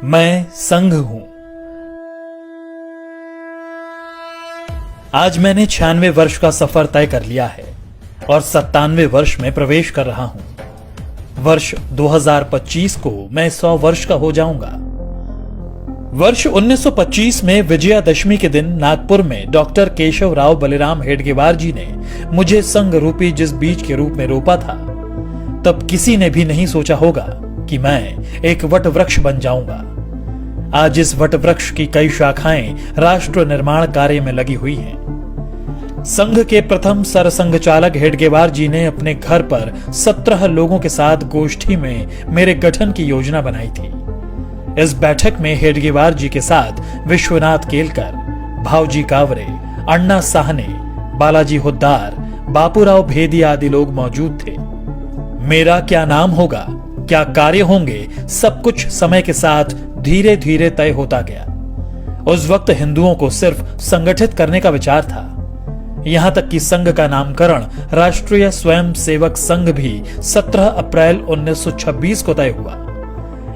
मैं संघ हूं। आज मैंने 96 वर्ष का सफर तय कर लिया है और 97वें वर्ष में प्रवेश कर रहा हूं। वर्ष 2025 को मैं 100 वर्ष का हो जाऊंगा। वर्ष 1925 में विजयादशमी के दिन नागपुर में डॉक्टर केशव राव बलिराम हेडगेवार जी ने मुझे संघ रूपी जिस बीज के रूप में रोपा था, तब किसी ने भी नहीं सोचा होगा कि मैं एक वट वृक्ष बन जाऊंगा। आज इस वट वृक्ष की कई शाखाएं राष्ट्र निर्माण कार्य में लगी हुई हैं। संघ के प्रथम सरसंघचालक हेडगेवार जी ने अपने घर पर 17 लोगों के साथ गोष्ठी में मेरे गठन की योजना बनाई थी। इस बैठक में हेडगेवार जी के साथ विश्वनाथ केलकर, भावजी कावरे, अण्णा साहने, बालाजी हुद्दार, बापूराव भेदी आदि लोग मौजूद थे। मेरा क्या नाम होगा, क्या कार्य होंगे, सब कुछ समय के साथ धीरे धीरे तय होता गया। उस वक्त हिंदुओं को सिर्फ संगठित करने का विचार था। यहां तक कि संघ का नामकरण राष्ट्रीय स्वयं सेवक संघ भी 17 अप्रैल 1926 को तय हुआ।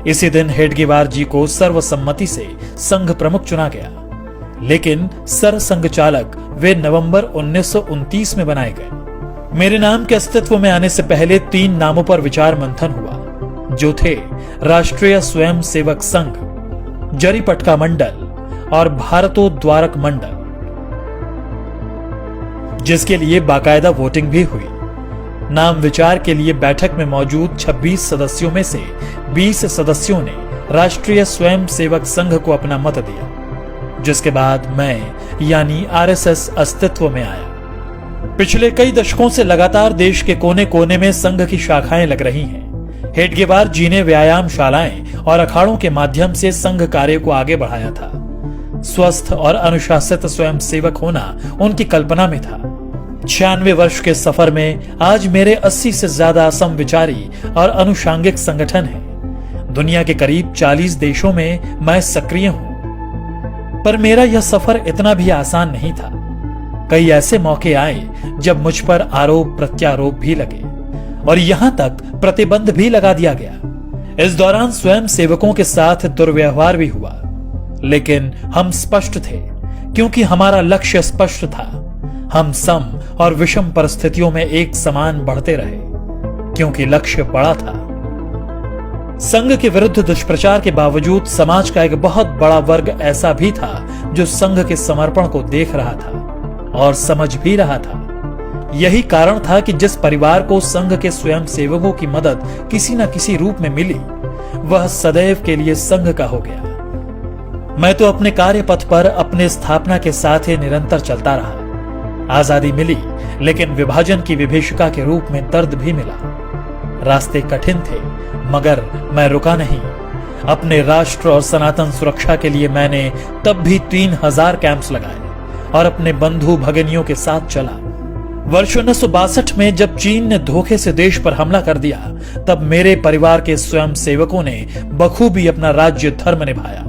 इसी दिन हेडगेवार जी को सर्वसम्मति से संघ प्रमुख चुना गया, लेकिन सरसंघचालक वे नवंबर 1929 में बनाए गए। मेरे नाम के अस्तित्व में आने से पहले 3 नामों पर विचार मंथन हुआ, जो थे राष्ट्रीय स्वयं सेवक संघ, जरीपटका मंडल और भारतोद्वारक मंडल, जिसके लिए बाकायदा वोटिंग भी हुई। नाम विचार के लिए बैठक में मौजूद 26 सदस्यों में से 20 सदस्यों ने राष्ट्रीय स्वयं सेवक संघ को अपना मत दिया, जिसके बाद मैं यानी आरएसएस अस्तित्व में आया। पिछले कई दशकों से लगातार देश के कोने कोने में संघ की शाखाएं लग रही हैं। हेडगेवार जी ने व्यायामशालाएं और अखाड़ों के माध्यम से संघ कार्य को आगे बढ़ाया था। स्वस्थ और अनुशासित स्वयं सेवक होना उनकी कल्पना में था। 96 वर्ष के सफर में आज मेरे 80 से ज्यादा समविचारी और अनुषांगिक संगठन हैं। दुनिया के करीब 40 देशों में मैं सक्रिय हूं। पर मेरा यह सफर इतना भी आसान नहीं था। कई ऐसे मौके आए जब मुझ पर आरोप प्रत्यारोप भी लगे और यहां तक प्रतिबंध भी लगा दिया गया। इस दौरान स्वयं सेवकों के साथ दुर्व्यवहार भी हुआ, लेकिन हम स्पष्ट थे क्योंकि हमारा लक्ष्य स्पष्ट था। हम सम और विषम परिस्थितियों में एक समान बढ़ते रहे क्योंकि लक्ष्य बड़ा था। संघ के विरुद्ध दुष्प्रचार के बावजूद समाज का एक बहुत बड़ा वर्ग ऐसा भी था जो संघ के समर्पण को देख रहा था और समझ भी रहा था। यही कारण था कि जिस परिवार को संघ के स्वयं सेवकों की मदद किसी न किसी रूप में मिली, वह सदैव के लिए संघ का हो गया। मैं तो अपने कार्य पथ पर अपने स्थापना के साथ ही निरंतर चलता रहा। आजादी मिली, लेकिन विभाजन की विभीषिका के रूप में दर्द भी मिला। रास्ते कठिन थे, मगर मैं रुका नहीं। अपने राष्ट्र और सनातन सुरक्षा के लिए मैंने तब भी 3000 कैंप्स लगाए और अपने बंधु भगिनियों के साथ चला। वर्ष 1962 में जब चीन ने धोखे से देश पर हमला कर दिया, तब मेरे परिवार के स्वयं सेवकों ने बखूबी अपना राज्य धर्म निभाया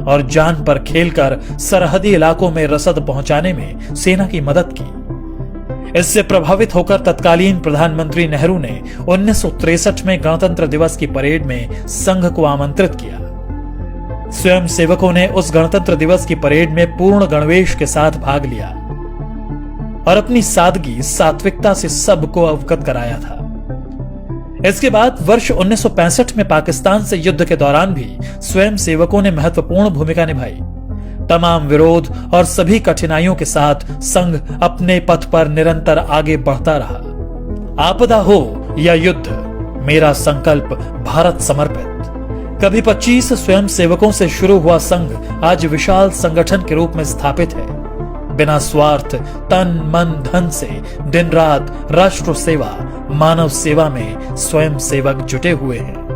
और जान पर खेलकर सरहदी इलाकों में रसद पहुंचाने में सेना की मदद की। इससे प्रभावित होकर तत्कालीन प्रधानमंत्री नेहरू ने 1963 में गणतंत्र दिवस की परेड में संघ को आमंत्रित किया। स्वयं सेवकों ने उस गणतंत्र दिवस की परेड में पूर्ण गणवेश के साथ भाग लिया और अपनी सादगी सात्विकता से सबको अवगत कराया था। इसके बाद वर्ष 1965 में पाकिस्तान से युद्ध के दौरान भी स्वयं सेवकों ने महत्वपूर्ण भूमिका निभाई। तमाम विरोध और सभी कठिनाइयों के साथ संघ अपने पथ पर निरंतर आगे बढ़ता रहा। आपदा हो या युद्ध, मेरा संकल्प भारत समर्पित। कभी 25 स्वयं सेवकों से शुरू हुआ संघ आज विशाल संगठन के रूप में स्थापित है। बिना स्वार्थ, तन मन धन से दिन रात राष्ट्र सेवा, मानव सेवा में स्वयं सेवक जुटे हुए हैं।